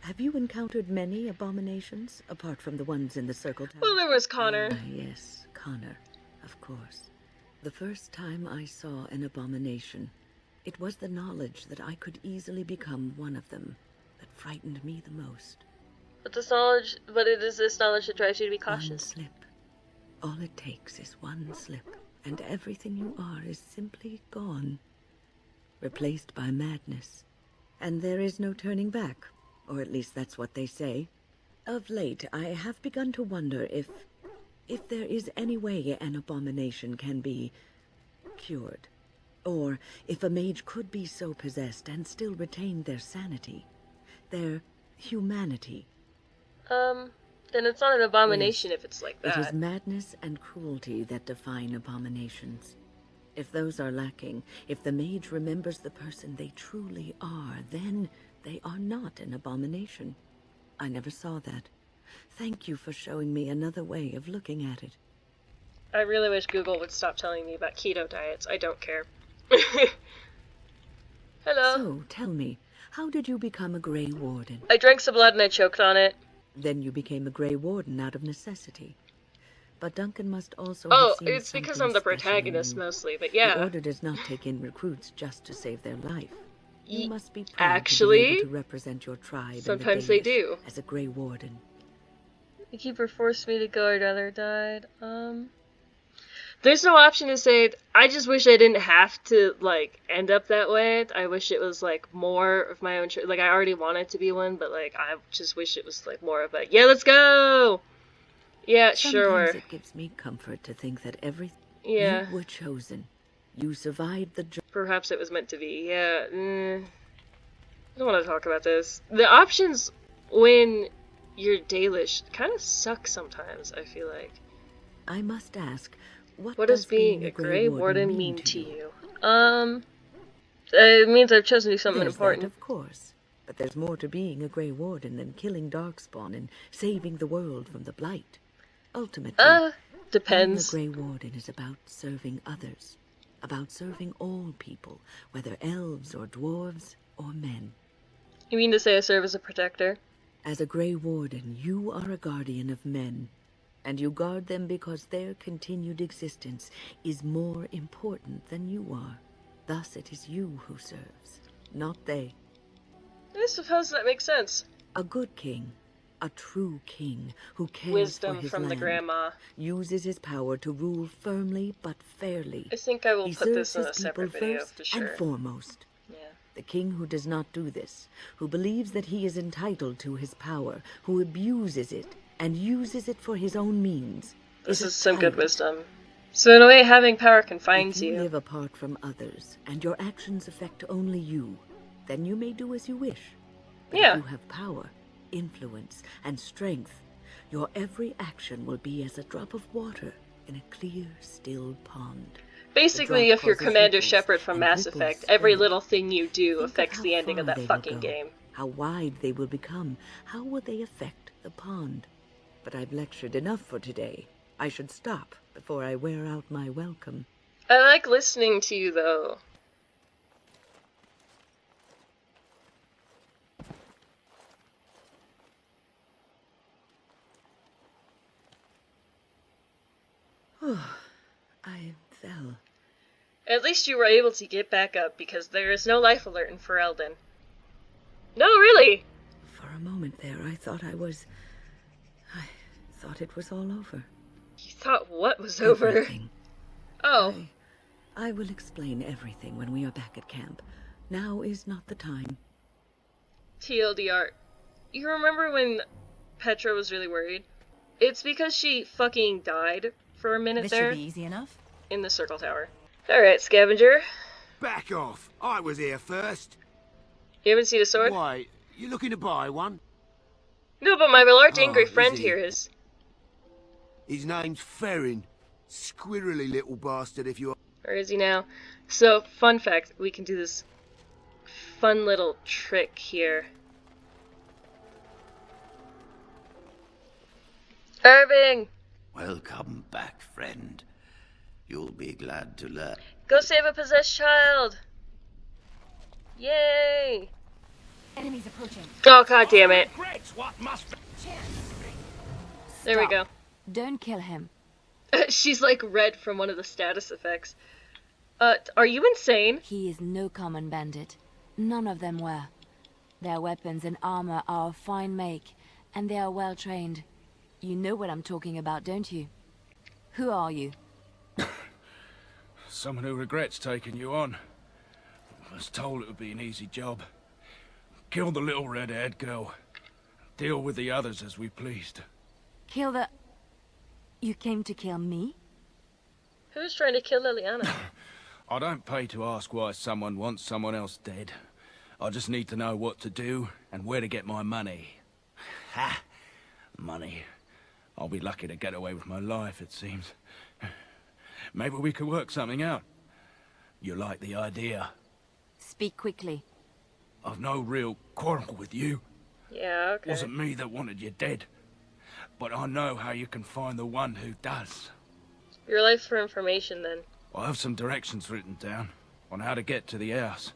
Have you encountered many abominations, apart from the ones in the Circle Tower? Well, there was Connor. Ah, yes, Connor, of course. The first time I saw an abomination, it was the knowledge that I could easily become one of them that frightened me the most. But it is this knowledge that drives you to be cautious. One slip. All it takes is one slip, and everything you are is simply gone. Replaced by madness. And there is no turning back, or at least that's what they say. Of late, I have begun to wonder if there is any way an abomination can be cured. Or if a mage could be so possessed and still retain their sanity, their humanity. Then it's not an abomination if it's like that. It is madness and cruelty that define abominations. If those are lacking, if the mage remembers the person they truly are, then they are not an abomination. I never saw that. Thank you for showing me another way of looking at it. I really wish Google would stop telling me about keto diets. I don't care. Hello. So, tell me, how did you become a Grey Warden? I drank some blood and I choked on it. Then you became a Grey Warden out of necessity. But Duncan must also Oh, have seen it's because something I'm the special in protagonist you. mostly, but yeah. The Order does not take in recruits just to save their life. You must be proud Actually, to be able to represent your tribe sometimes in the they do. as a Grey Warden. The keeper forced me to go, I'd rather died. There's no option to say, I just wish I didn't have to, like, end up that way. I wish it was, like, more of my own like, I already wanted to be one, but, like, I just wish it was, like, more of a, yeah, let's go! Yeah, sure. Sometimes it gives me comfort to think that you were chosen. You survived the journey. Perhaps it was meant to be, yeah. I don't want to talk about this. The options when you're Dalish kind of suck sometimes, I feel like. I must ask, what does being a Grey Warden mean to you? It means I've chosen to do something important. That, of course. But there's more to being a Grey Warden than killing Darkspawn and saving the world from the Blight. Ultimately, depends. Being a Grey Warden is about serving others. About serving all people, whether elves or dwarves or men. You mean to say I serve as a protector? As a Grey Warden, you are a guardian of men. And you guard them because their continued existence is more important than you are. Thus it is you who serves, not they. I suppose that makes sense. A good king, a true king who cares Wisdom for his from land, the grandma. uses his power to rule firmly but fairly. I think I will he put this in serves a his separate people video first for sure. and foremost. Yeah. The king who does not do this, who believes that he is entitled to his power, who abuses it and uses it for his own means. This is some good wisdom. So in a way, having power confines If you live apart from others, and your actions affect only you, then you may do as you wish. But if you have power, influence, and strength, your every action will be as a drop of water in a clear, still pond. Basically, if you're Commander Shepard from Mass Effect, every little thing you do affects the ending of that fucking game. How wide they will become. How will they affect the pond? But I've lectured enough for today. I should stop before I wear out my welcome. I like listening to you, though. I fell. At least you were able to get back up, because there is no life alert in Ferelden. No, really! For a moment there, I thought it was all over. You thought what was over? Everything. Oh. I will explain everything when we are back at camp. Now is not the time. TLDR. You remember when Petra was really worried? It's because she fucking died for a minute there. This should be easy enough. In the Circle Tower. Alright, Scavenger. Back off! I was here first. You haven't seen a sword? Why, you looking to buy one? No, but my large angry friend is he? here is. His name's Ferrin. Squirrely little bastard if you are. Or is he now? So, fun fact, we can do this fun little trick here. Irving! Welcome back, friend. You'll be glad to learn. Go save a possessed child! Yay! Enemies approaching. Oh, god damn it. There we Stop. go. Don't kill him. She's like red from one of the status effects. Are you insane? He is no common bandit. None of them were. Their weapons and armor are of fine make, and they are well trained. You know what I'm talking about, don't you? Who are you? Someone who regrets taking you on. Was told it would be an easy job. Kill the little red-haired girl. Deal with the others as we pleased. Kill the... You came to kill me? Who's trying to kill Liliana? I don't pay to ask why someone wants someone else dead. I just need to know what to do and where to get my money. Ha! Money. I'll be lucky to get away with my life, it seems. Maybe we could work something out. You like the idea? Speak quickly. I've no real quarrel with you. Yeah, okay. Wasn't me that wanted you dead. But I know how you can find the one who does. Your life for information, then. I have some directions written down on how to get to the house.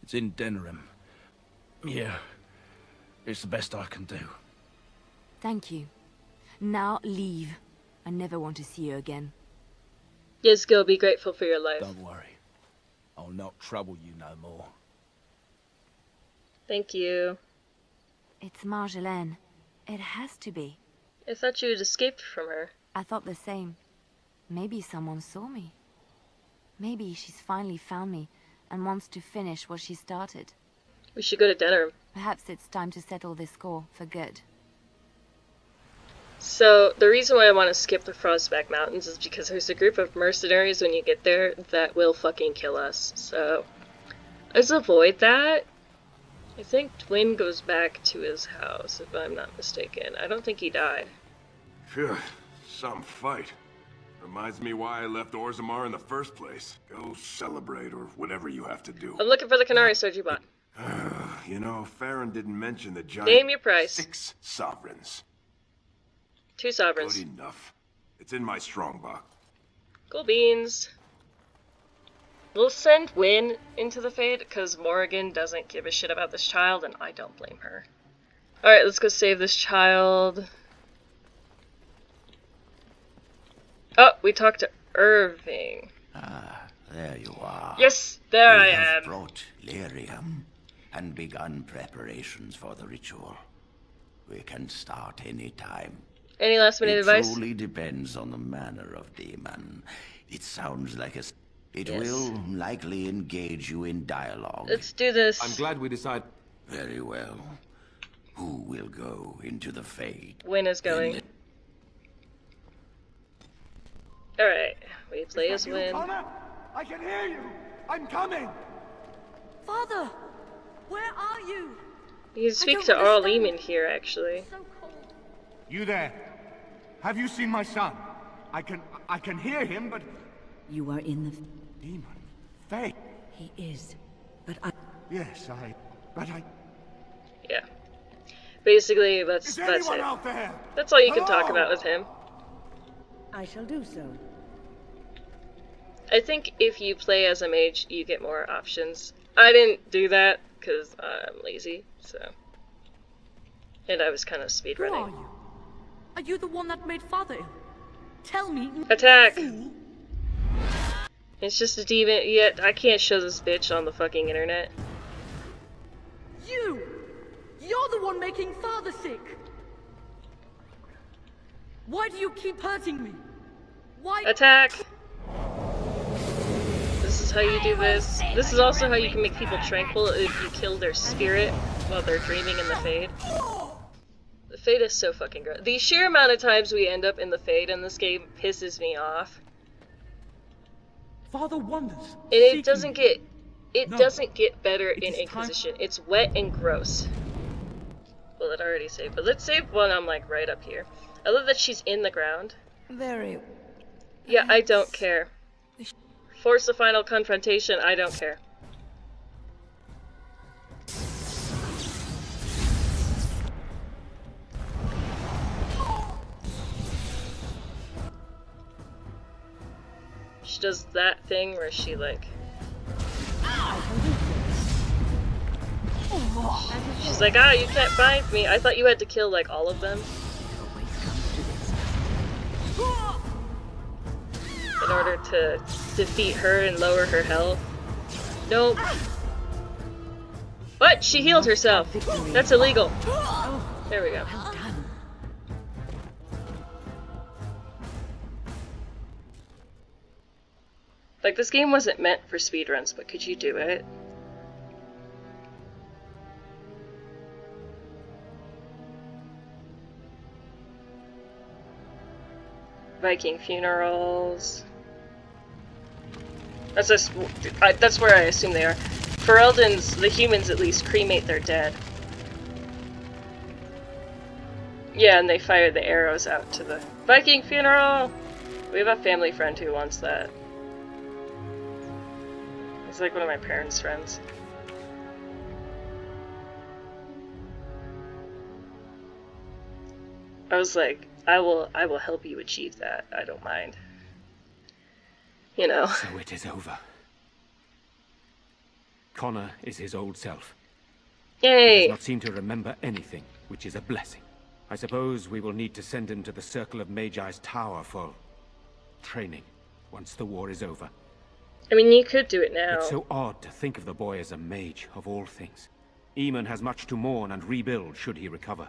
It's in Denerim. Yeah, it's the best I can do. Thank you. Now leave. I never want to see you again. Yes, go. Be grateful for your life. Don't worry. I'll not trouble you no more. Thank you. It's Marjolaine. It has to be. I thought you had escaped from her. I thought the same. Maybe someone saw me. Maybe she's finally found me and wants to finish what she started. We should go to Denerim. Perhaps it's time to settle this score for good. So, the reason why I want to skip the Frostback Mountains is because there's a group of mercenaries when you get there that will fucking kill us. So, let's avoid that. I think Dwyn goes back to his house, if I'm not mistaken. I don't think he died. Phew, some fight. Reminds me why I left Orzammar in the first place. Go celebrate or whatever you have to do. I'm looking for the Canary sword you bought. You know, Farron didn't mention the giant... Name your price. 6 sovereigns. 2 sovereigns. Good enough. It's in my strongbox. Cool beans. We'll send Wynn into the Fade, because Morrigan doesn't give a shit about this child, and I don't blame her. Alright, let's go save this child. Oh, we talked to Irving. Ah, there you are. Yes, there I We have am. brought lyrium and begun preparations for the ritual. We can start any time. Any last minute It advice? truly depends on the manner of demon. It sounds like a... It Yes. will likely engage you in dialogue. Let's do this. I'm glad we decided. Very well. Who will go into the Fade? Wynn is going. Alright, we play as Wynn. Connor? I can hear you. I'm coming. Father, where are you? You can speak don't to Arl understand. Eamon here, actually. So cold. You there? Have you seen my son? I can hear him, but... You are in the... Demon. Faye. He is. But I... Yes, but I... Yeah. Basically, that's Is it. anyone out there? That's all you can talk Hello? about with him. I shall do so. I think if you play as a mage, you get more options. I didn't do that, because I'm lazy, so... And I was kind of Who are speedrunning. you? Are you the one that made Father ill? Tell me. Attack! Fool. It's just a demon, yet I can't show this bitch on the fucking internet. You! You're the one making Father sick! Why do you keep hurting me? Why? Attack! This is how you do this. This is also how you can make people tranquil if you kill their spirit while they're dreaming in the Fade. The Fade is so fucking good. The sheer amount of times we end up in the Fade in this game pisses me off. Father wonders. And it doesn't get... It No. doesn't get better It in is time- Inquisition. It's wet and gross. Well, it already saved, but let's save when I'm like right up here. I love that she's in the ground. Very... Yeah, I don't care. Force the final confrontation, I don't care. She does that thing where she like... She's like, ah, you can't find me. I thought you had to kill, like, all of them. In order to defeat her and lower her health. Nope. What? She healed herself. That's illegal. There we go. Well done. Like, this game wasn't meant for speedruns, but could you do it? Viking funerals. That's where I assume they are. Ferelden's, the humans at least, cremate their dead. Yeah, and they fire the arrows out to the Viking funeral! We have a family friend who wants that. He's like one of my parents' friends. I was like, I will help you achieve that. I don't mind. You know. So it is over. Connor is his old self. Yay! He does not seem to remember anything, which is a blessing. I suppose we will need to send him to the Circle of Magi's tower for training once the war is over. I mean, you could do it now. It's so odd to think of the boy as a mage, of all things. Eamon has much to mourn and rebuild should he recover.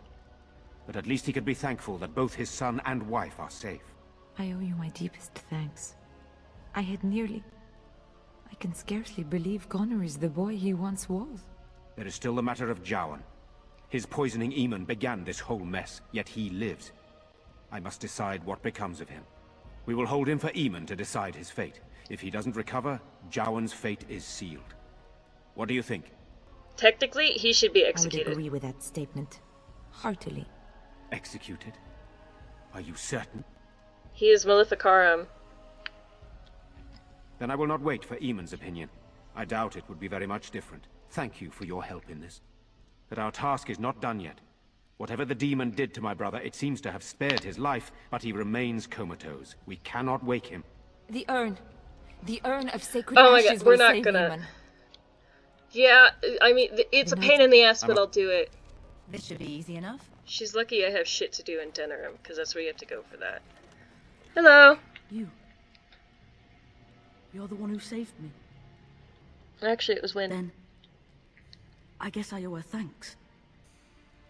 But at least he could be thankful that both his son and wife are safe. I owe you my deepest thanks. I can scarcely believe Connor is the boy he once was. There is still the matter of Jowan. His poisoning Eamon began this whole mess, yet he lives. I must decide what becomes of him. We will hold him for Eamon to decide his fate. If he doesn't recover, Jowan's fate is sealed. What do you think? Technically, he should be executed. I would agree with that statement. Heartily. Executed? Are you certain? He is Maleficarum. Then I will not wait for Eamon's opinion. I doubt it would be very much different. Thank you for your help in this. But our task is not done yet. Whatever the demon did to my brother, it seems to have spared his life, but he remains comatose. We cannot wake him. The urn. The urn of sacred oh my ashes god, we're will not save gonna... Eamon. Yeah, I mean, it's a pain in the ass, but I'll do it. This should be easy enough. She's lucky I have shit to do in Denerim, because that's where you have to go for that. Hello! You're the one who saved me. Actually, it was Wynn. Then, I guess I owe her thanks.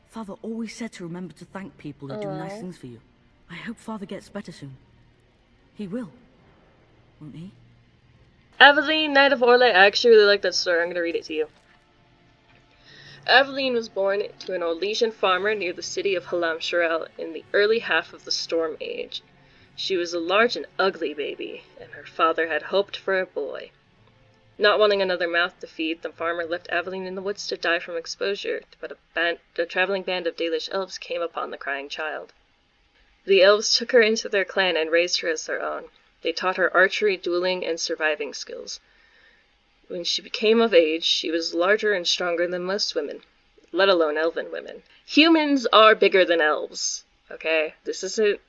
Father always said to remember to thank people who do nice things for you. I hope Father gets better soon. He will, won't he? Eveline, Knight of Orlais. I actually really like that story. I'm going to read it to you. Eveline was born to an Orlesian farmer near the city of Halam-Shirel in the early half of the Storm Age. She was a large and ugly baby, and her father had hoped for a boy. Not wanting another mouth to feed, the farmer left Eveline in the woods to die from exposure, but a traveling band of Dalish elves came upon the crying child. The elves took her into their clan and raised her as their own. They taught her archery, dueling, and surviving skills. When she became of age, she was larger and stronger than most women, let alone elven women. Humans are bigger than elves, okay? This isn't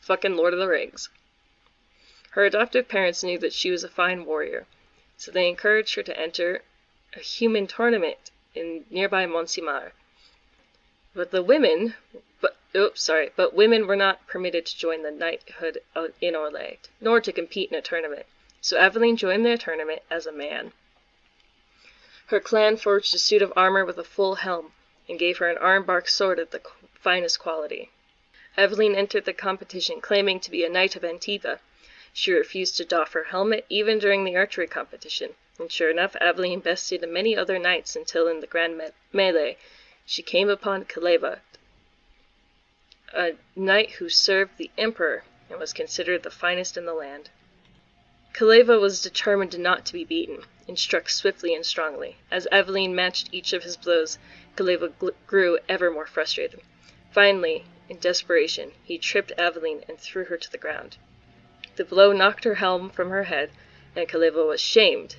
fucking Lord of the Rings. Her adoptive parents knew that she was a fine warrior, so they encouraged her to enter a human tournament in nearby Monsimar. But women were not permitted to join the knighthood in Orlais, nor to compete in a tournament, so Eveline joined the tournament as a man. Her clan forged a suit of armor with a full helm, and gave her an arm-bark sword of the finest quality. Eveline entered the competition claiming to be a knight of Antiva. She refused to doff her helmet even during the archery competition, and sure enough, Eveline bested many other knights until in the grand melee, she came upon Kaleva, a knight who served the emperor and was considered the finest in the land. Kaleva was determined not to be beaten, and struck swiftly and strongly. As Eveline matched each of his blows, Kaleva grew ever more frustrated. Finally, in desperation, he tripped Eveline and threw her to the ground. The blow knocked her helm from her head, and Kaleva was shamed.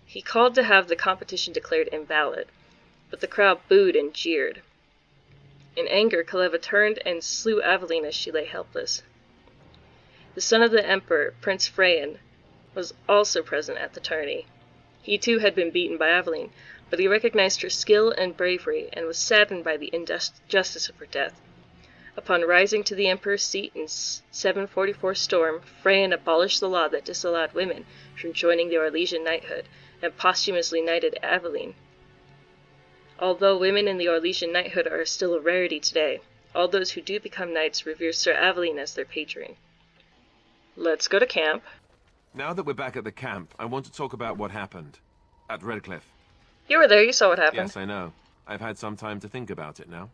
He called to have the competition declared invalid, but the crowd booed and jeered. In anger, Kaleva turned and slew Eveline as she lay helpless. The son of the emperor, Prince Freyan, was also present at the tourney. He too had been beaten by Eveline, but he recognized her skill and bravery and was saddened by the injustice of her death. Upon rising to the Emperor's seat in 744 Storm, Freyan abolished the law that disallowed women from joining the Orlesian knighthood, and posthumously knighted Eveline. Although women in the Orlesian knighthood are still a rarity today, all those who do become knights revere Sir Eveline as their patron. Let's go to camp. Now that we're back at the camp, I want to talk about what happened at Redcliffe. You were there, you saw what happened. Yes, I know. I've had some time to think about it now.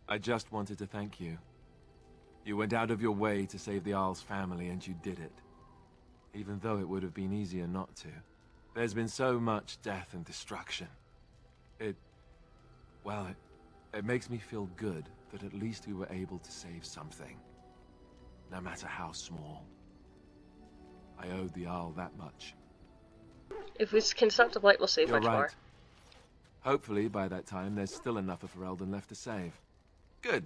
I just wanted to thank you. You went out of your way to save the Arl's family, and you did it. Even though it would have been easier not to. There's been so much death and destruction. It makes me feel good that at least we were able to save something. No matter how small. I owed the Arl that much. If we can stop the blight, we'll save You're much right. more. Hopefully, by that time, there's still enough of Ferelden left to save. Good.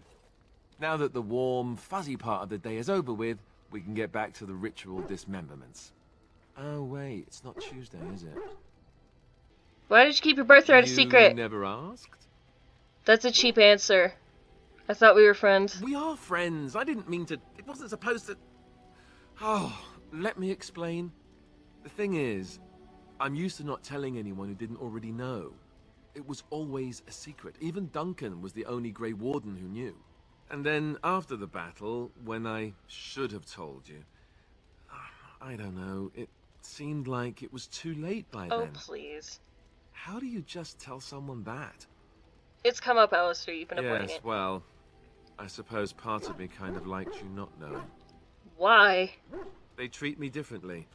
Now that the warm, fuzzy part of the day is over with, we can get back to the ritual dismemberments. Oh, wait, it's not Tuesday, is it? Why did you keep your birthright a secret? You never asked? That's a cheap answer. I thought we were friends. We are friends. I didn't mean to... It wasn't supposed to... Oh, let me explain. The thing is, I'm used to not telling anyone who didn't already know. It was always a secret. Even Duncan was the only Grey Warden who knew. And then, after the battle, when I should have told you... I don't know, it seemed like it was too late by then. Oh, please. How do you just tell someone that? It's come up, Alistair. You've been avoiding Yes, it. well, I suppose part of me kind of liked you not knowing. Why? They treat me differently.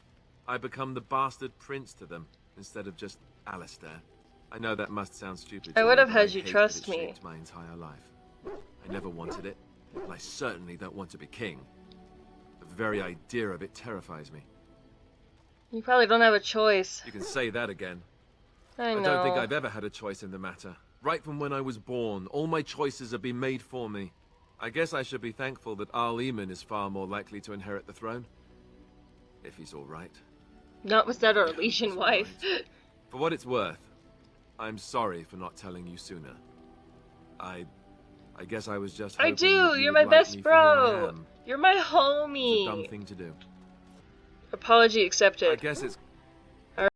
I become the bastard prince to them, instead of just Alistair. I know that must sound stupid. I would have had you hate that trust it me. shaped my entire life. I never wanted it, and I certainly don't want to be king. The very idea of it terrifies me. You probably don't have a choice. You can say that again. I know. I don't think I've ever had a choice in the matter. Right from when I was born, all my choices have been made for me. I guess I should be thankful that Arl Eamon is far more likely to inherit the throne. If he's all right. Not with that Orlesian wife. For what it's worth, I'm sorry for not telling you sooner. I guess I was just hoping I do! that you You're would my like best me for who I bro! am. You're my It's a dumb homie! thing to do. Apology accepted. I guess it's